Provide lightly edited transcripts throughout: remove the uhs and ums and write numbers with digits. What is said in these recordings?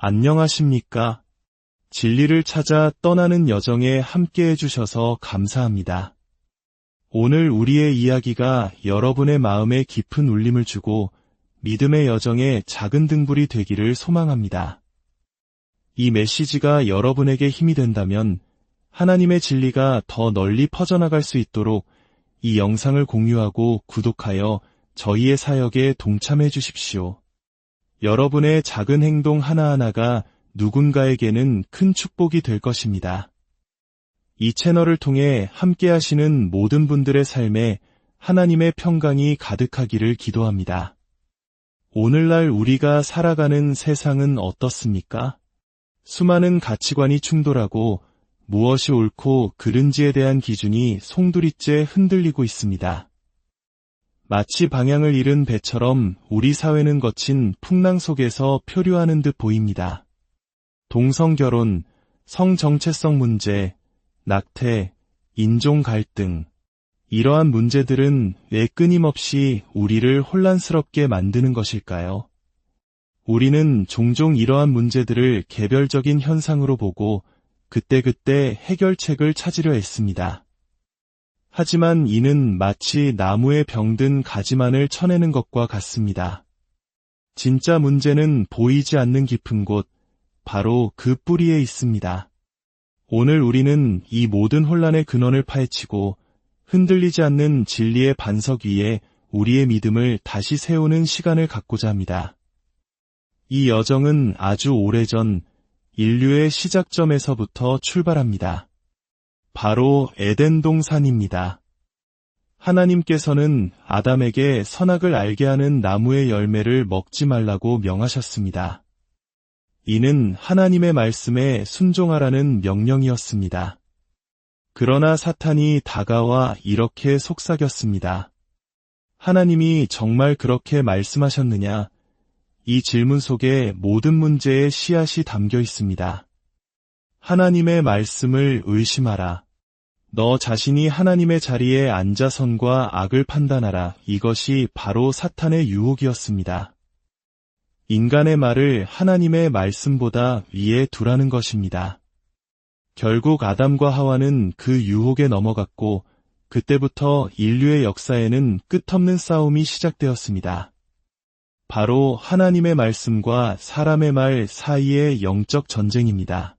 안녕하십니까? 진리를 찾아 떠나는 여정에 함께 해주셔서 감사합니다. 오늘 우리의 이야기가 여러분의 마음에 깊은 울림을 주고 믿음의 여정에 작은 등불이 되기를 소망합니다. 이 메시지가 여러분에게 힘이 된다면 하나님의 진리가 더 널리 퍼져나갈 수 있도록 이 영상을 공유하고 구독하여 저희의 사역에 동참해 주십시오. 여러분의 작은 행동 하나하나가 누군가에게는 큰 축복이 될 것입니다. 이 채널을 통해 함께 하시는 모든 분들의 삶에 하나님의 평강이 가득하기를 기도합니다. 오늘날 우리가 살아가는 세상은 어떻습니까? 수많은 가치관이 충돌하고 무엇이 옳고 그른지에 대한 기준이 송두리째 흔들리고 있습니다. 마치 방향을 잃은 배처럼 우리 사회는 거친 풍랑 속에서 표류하는 듯 보입니다. 동성결혼, 성정체성 문제, 낙태, 인종 갈등, 이러한 문제들은 왜 끊임없이 우리를 혼란스럽게 만드는 것일까요? 우리는 종종 이러한 문제들을 개별적인 현상으로 보고 그때그때 해결책을 찾으려 했습니다. 하지만 이는 마치 나무에 병든 가지만을 쳐내는 것과 같습니다. 진짜 문제는 보이지 않는 깊은 곳, 바로 그 뿌리에 있습니다. 오늘 우리는 이 모든 혼란의 근원을 파헤치고 흔들리지 않는 진리의 반석 위에 우리의 믿음을 다시 세우는 시간을 갖고자 합니다. 이 여정은 아주 오래전 인류의 시작점에서부터 출발합니다. 바로 에덴 동산입니다. 하나님께서는 아담에게 선악을 알게 하는 나무의 열매를 먹지 말라고 명하셨습니다. 이는 하나님의 말씀에 순종하라는 명령이었습니다. 그러나 사탄이 다가와 이렇게 속삭였습니다. 하나님이 정말 그렇게 말씀하셨느냐? 이 질문 속에 모든 문제의 씨앗이 담겨 있습니다. 하나님의 말씀을 의심하라. 너 자신이 하나님의 자리에 앉아 선과 악을 판단하라. 이것이 바로 사탄의 유혹이었습니다. 인간의 말을 하나님의 말씀보다 위에 두라는 것입니다. 결국 아담과 하와는 그 유혹에 넘어갔고 그때부터 인류의 역사에는 끝없는 싸움이 시작되었습니다. 바로 하나님의 말씀과 사람의 말 사이의 영적 전쟁입니다.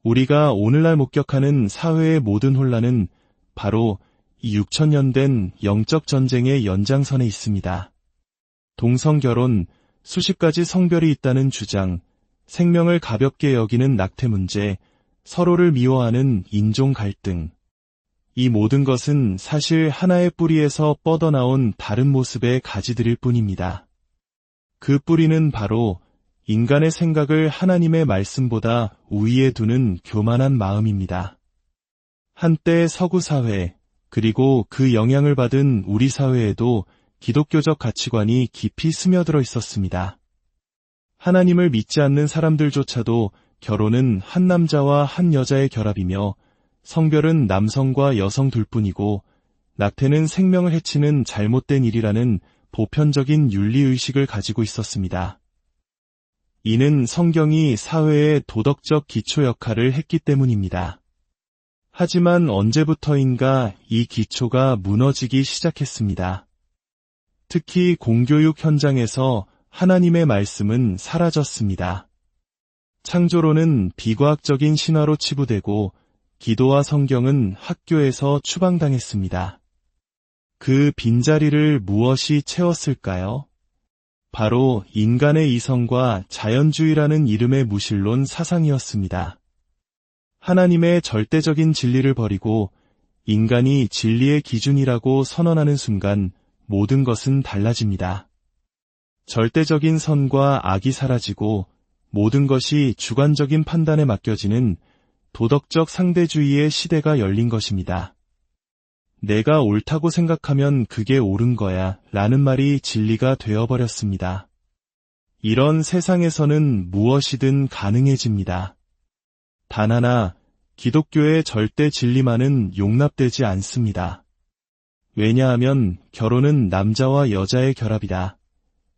우리가 오늘날 목격하는 사회의 모든 혼란은 바로 이 6000년 된 영적 전쟁의 연장선에 있습니다. 동성결혼, 수십 가지 성별이 있다는 주장, 생명을 가볍게 여기는 낙태 문제, 서로를 미워하는 인종 갈등. 이 모든 것은 사실 하나의 뿌리에서 뻗어나온 다른 모습의 가지들일 뿐입니다. 그 뿌리는 바로 인간의 생각을 하나님의 말씀보다 우위에 두는 교만한 마음입니다. 한때 서구 사회, 그리고 그 영향을 받은 우리 사회에도 기독교적 가치관이 깊이 스며들어 있었습니다. 하나님을 믿지 않는 사람들조차도 결혼은 한 남자와 한 여자의 결합이며 성별은 남성과 여성 둘뿐이고 낙태는 생명을 해치는 잘못된 일이라는 보편적인 윤리의식을 가지고 있었습니다. 이는 성경이 사회의 도덕적 기초 역할을 했기 때문입니다. 하지만 언제부터인가 이 기초가 무너지기 시작했습니다. 특히 공교육 현장에서 하나님의 말씀은 사라졌습니다. 창조론은 비과학적인 신화로 치부되고 기도와 성경은 학교에서 추방당했습니다. 그 빈자리를 무엇이 채웠을까요? 바로 인간의 이성과 자연주의라는 이름의 무신론 사상이었습니다. 하나님의 절대적인 진리를 버리고 인간이 진리의 기준이라고 선언하는 순간 모든 것은 달라집니다. 절대적인 선과 악이 사라지고 모든 것이 주관적인 판단에 맡겨지는 도덕적 상대주의의 시대가 열린 것입니다. 내가 옳다고 생각하면 그게 옳은 거야 라는 말이 진리가 되어버렸습니다. 이런 세상에서는 무엇이든 가능해집니다. 단 하나, 기독교의 절대 진리만은 용납되지 않습니다. 왜냐하면 결혼은 남자와 여자의 결합이다.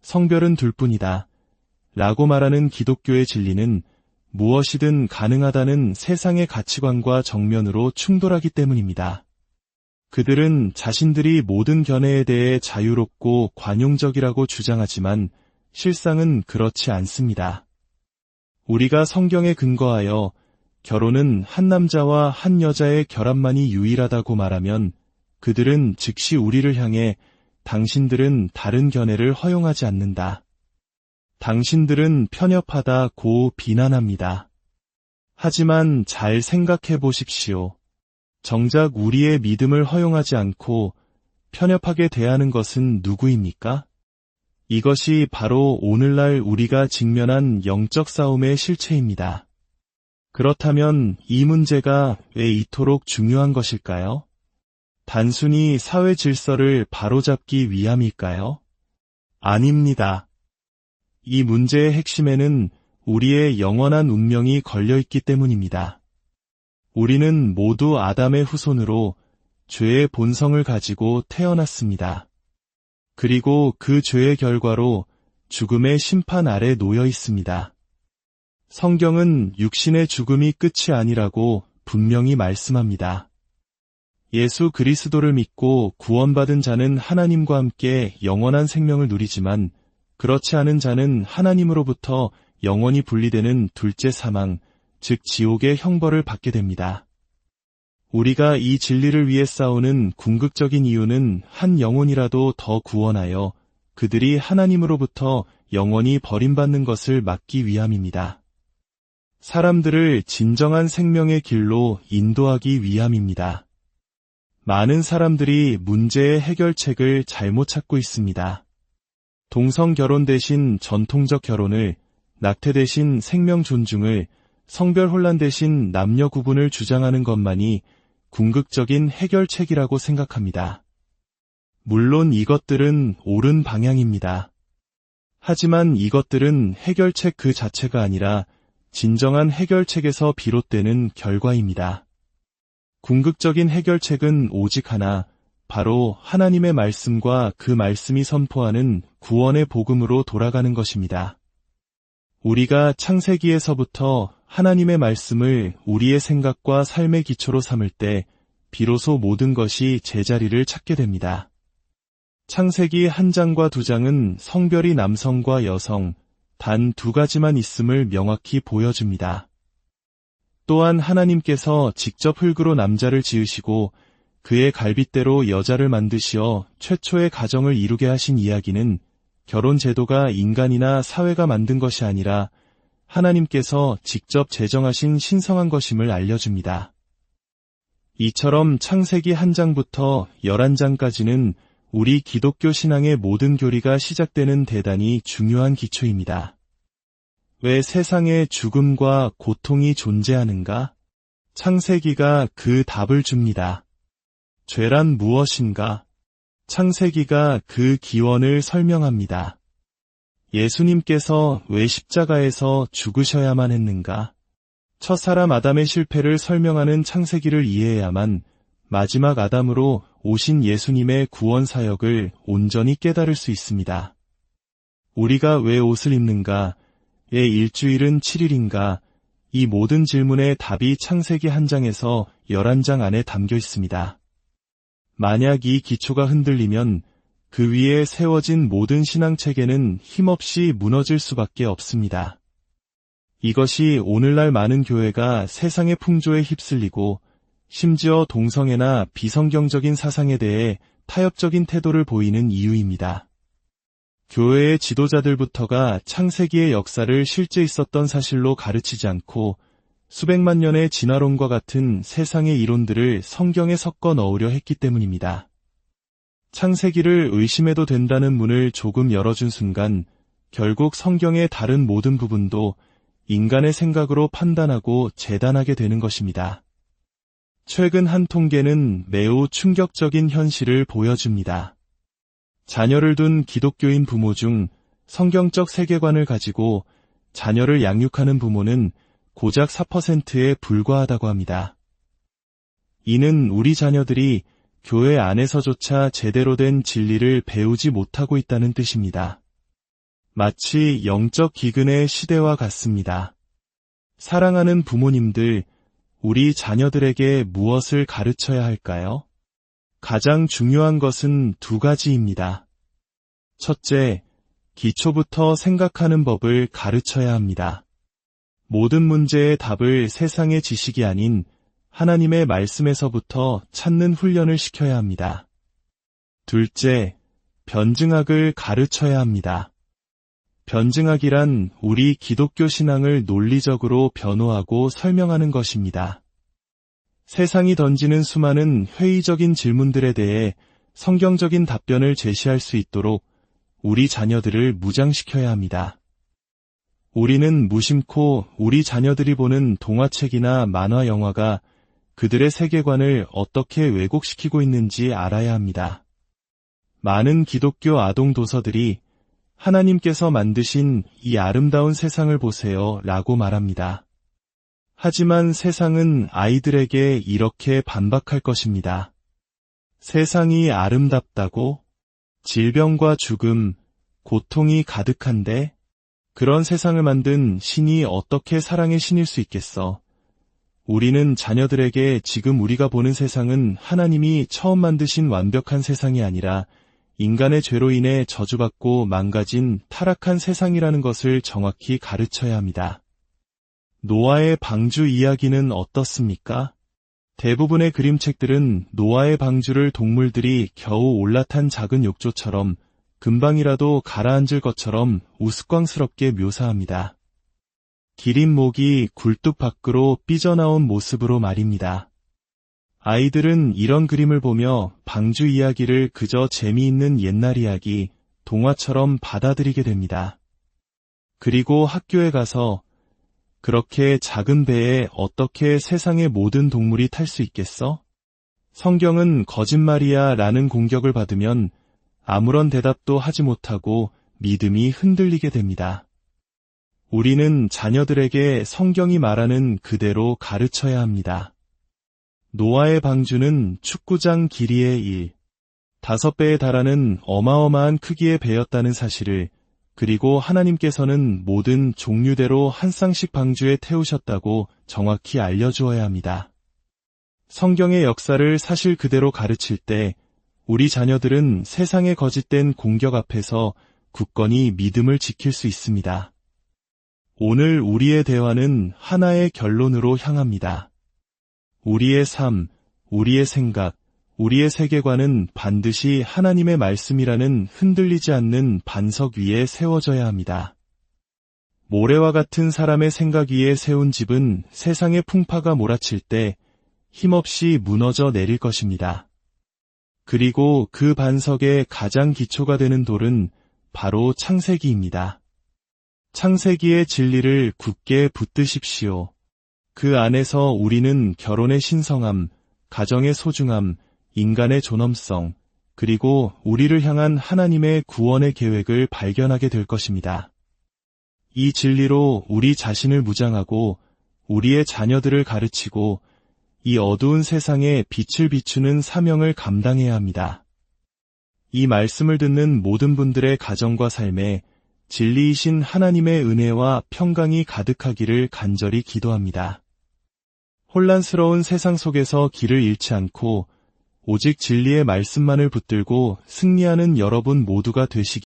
성별은 둘뿐이다. 라고 말하는 기독교의 진리는 무엇이든 가능하다는 세상의 가치관과 정면으로 충돌하기 때문입니다. 그들은 자신들이 모든 견해에 대해 자유롭고 관용적이라고 주장하지만 실상은 그렇지 않습니다. 우리가 성경에 근거하여 결혼은 한 남자와 한 여자의 결합만이 유일하다고 말하면 그들은 즉시 우리를 향해 당신들은 다른 견해를 허용하지 않는다. 당신들은 편협하다고 비난합니다. 하지만 잘 생각해 보십시오. 정작 우리의 믿음을 허용하지 않고 편협하게 대하는 것은 누구입니까? 이것이 바로 오늘날 우리가 직면한 영적 싸움의 실체입니다. 그렇다면 이 문제가 왜 이토록 중요한 것일까요? 단순히 사회 질서를 바로잡기 위함일까요? 아닙니다. 이 문제의 핵심에는 우리의 영원한 운명이 걸려있기 때문입니다. 우리는 모두 아담의 후손으로 죄의 본성을 가지고 태어났습니다. 그리고 그 죄의 결과로 죽음의 심판 아래 놓여 있습니다. 성경은 육신의 죽음이 끝이 아니라고 분명히 말씀합니다. 예수 그리스도를 믿고 구원받은 자는 하나님과 함께 영원한 생명을 누리지만 그렇지 않은 자는 하나님으로부터 영원히 분리되는 둘째 사망, 즉 지옥의 형벌을 받게 됩니다. 우리가 이 진리를 위해 싸우는 궁극적인 이유는 한 영혼이라도 더 구원하여 그들이 하나님으로부터 영원히 버림받는 것을 막기 위함입니다. 사람들을 진정한 생명의 길로 인도하기 위함입니다. 많은 사람들이 문제의 해결책을 잘못 찾고 있습니다. 동성 결혼 대신 전통적 결혼을, 낙태 대신 생명 존중을, 성별 혼란 대신 남녀 구분을 주장하는 것만이 궁극적인 해결책이라고 생각합니다. 물론 이것들은 옳은 방향입니다. 하지만 이것들은 해결책 그 자체가 아니라 진정한 해결책에서 비롯되는 결과입니다. 궁극적인 해결책은 오직 하나, 바로 하나님의 말씀과 그 말씀이 선포하는 구원의 복음으로 돌아가는 것입니다. 우리가 창세기에서부터 하나님의 말씀을 우리의 생각과 삶의 기초로 삼을 때 비로소 모든 것이 제자리를 찾게 됩니다. 창세기 1장과 2장은 성별이 남성과 여성, 단 2가지만 있음을 명확히 보여줍니다. 또한 하나님께서 직접 흙으로 남자를 지으시고 그의 갈빗대로 여자를 만드시어 최초의 가정을 이루게 하신 이야기는 결혼 제도가 인간이나 사회가 만든 것이 아니라 하나님께서 직접 제정하신 신성한 것임을 알려줍니다. 이처럼 창세기 1장부터 11장까지는 우리 기독교 신앙의 모든 교리가 시작되는 대단히 중요한 기초입니다. 왜 세상에 죽음과 고통이 존재하는가? 창세기가 그 답을 줍니다. 죄란 무엇인가? 창세기가 그 기원을 설명합니다. 예수님께서 왜 십자가에서 죽으셔야만 했는가? 첫사람 아담의 실패를 설명하는 창세기를 이해해야만 마지막 아담으로 오신 예수님의 구원 사역을 온전히 깨달을 수 있습니다. 우리가 왜 옷을 입는가? 왜 일주일은 7일인가? 이 모든 질문의 답이 창세기 1장에서 11장 안에 담겨 있습니다. 만약 이 기초가 흔들리면 그 위에 세워진 모든 신앙체계는 힘없이 무너질 수밖에 없습니다. 이것이 오늘날 많은 교회가 세상의 풍조에 휩쓸리고 심지어 동성애나 비성경적인 사상에 대해 타협적인 태도를 보이는 이유입니다. 교회의 지도자들부터가 창세기의 역사를 실제 있었던 사실로 가르치지 않고 수백만 년의 진화론과 같은 세상의 이론들을 성경에 섞어 넣으려 했기 때문입니다. 창세기를 의심해도 된다는 문을 조금 열어준 순간 결국 성경의 다른 모든 부분도 인간의 생각으로 판단하고 재단하게 되는 것입니다. 최근 한 통계는 매우 충격적인 현실을 보여줍니다. 자녀를 둔 기독교인 부모 중 성경적 세계관을 가지고 자녀를 양육하는 부모는 고작 4%에 불과하다고 합니다. 이는 우리 자녀들이 교회 안에서조차 제대로 된 진리를 배우지 못하고 있다는 뜻입니다. 마치 영적 기근의 시대와 같습니다. 사랑하는 부모님들, 우리 자녀들에게 무엇을 가르쳐야 할까요? 가장 중요한 것은 두 가지입니다. 첫째, 기초부터 생각하는 법을 가르쳐야 합니다. 모든 문제의 답을 세상의 지식이 아닌 하나님의 말씀에서부터 찾는 훈련을 시켜야 합니다. 둘째, 변증학을 가르쳐야 합니다. 변증학이란 우리 기독교 신앙을 논리적으로 변호하고 설명하는 것입니다. 세상이 던지는 수많은 회의적인 질문들에 대해 성경적인 답변을 제시할 수 있도록 우리 자녀들을 무장시켜야 합니다. 우리는 무심코 우리 자녀들이 보는 동화책이나 만화 영화가 그들의 세계관을 어떻게 왜곡시키고 있는지 알아야 합니다. 많은 기독교 아동 도서들이 하나님께서 만드신 이 아름다운 세상을 보세요 라고 말합니다. 하지만 세상은 아이들에게 이렇게 반박할 것입니다. 세상이 아름답다고? 질병과 죽음, 고통이 가득한데? 그런 세상을 만든 신이 어떻게 사랑의 신일 수 있겠어? 우리는 자녀들에게 지금 우리가 보는 세상은 하나님이 처음 만드신 완벽한 세상이 아니라 인간의 죄로 인해 저주받고 망가진 타락한 세상이라는 것을 정확히 가르쳐야 합니다. 노아의 방주 이야기는 어떻습니까? 대부분의 그림책들은 노아의 방주를 동물들이 겨우 올라탄 작은 욕조처럼 금방이라도 가라앉을 것처럼 우스꽝스럽게 묘사합니다. 기린 목이 굴뚝 밖으로 삐져나온 모습으로 말입니다. 아이들은 이런 그림을 보며 방주 이야기를 그저 재미있는 옛날 이야기, 동화처럼 받아들이게 됩니다. 그리고 학교에 가서 그렇게 작은 배에 어떻게 세상의 모든 동물이 탈 수 있겠어? 성경은 거짓말이야 라는 공격을 받으면 아무런 대답도 하지 못하고 믿음이 흔들리게 됩니다. 우리는 자녀들에게 성경이 말하는 그대로 가르쳐야 합니다. 노아의 방주는 축구장 길이의 5배에 달하는 어마어마한 크기의 배였다는 사실을, 그리고 하나님께서는 모든 종류대로 한 쌍씩 방주에 태우셨다고 정확히 알려주어야 합니다. 성경의 역사를 사실 그대로 가르칠 때 우리 자녀들은 세상의 거짓된 공격 앞에서 굳건히 믿음을 지킬 수 있습니다. 오늘 우리의 대화는 하나의 결론으로 향합니다. 우리의 삶, 우리의 생각, 우리의 세계관은 반드시 하나님의 말씀이라는 흔들리지 않는 반석 위에 세워져야 합니다. 모래와 같은 사람의 생각 위에 세운 집은 세상의 풍파가 몰아칠 때 힘없이 무너져 내릴 것입니다. 그리고 그 반석의 가장 기초가 되는 돌은 바로 창세기입니다. 창세기의 진리를 굳게 붙드십시오. 그 안에서 우리는 결혼의 신성함, 가정의 소중함, 인간의 존엄성, 그리고 우리를 향한 하나님의 구원의 계획을 발견하게 될 것입니다. 이 진리로 우리 자신을 무장하고 우리의 자녀들을 가르치고 이 어두운 세상에 빛을 비추는 사명을 감당해야 합니다. 이 말씀을 듣는 모든 분들의 가정과 삶에 진리이신 하나님의 은혜와 평강이 가득하기를 간절히 기도합니다. 혼란스러운 세상 속에서 길을 잃지 않고 오직 진리의 말씀만을 붙들고 승리하는 여러분 모두가 되시기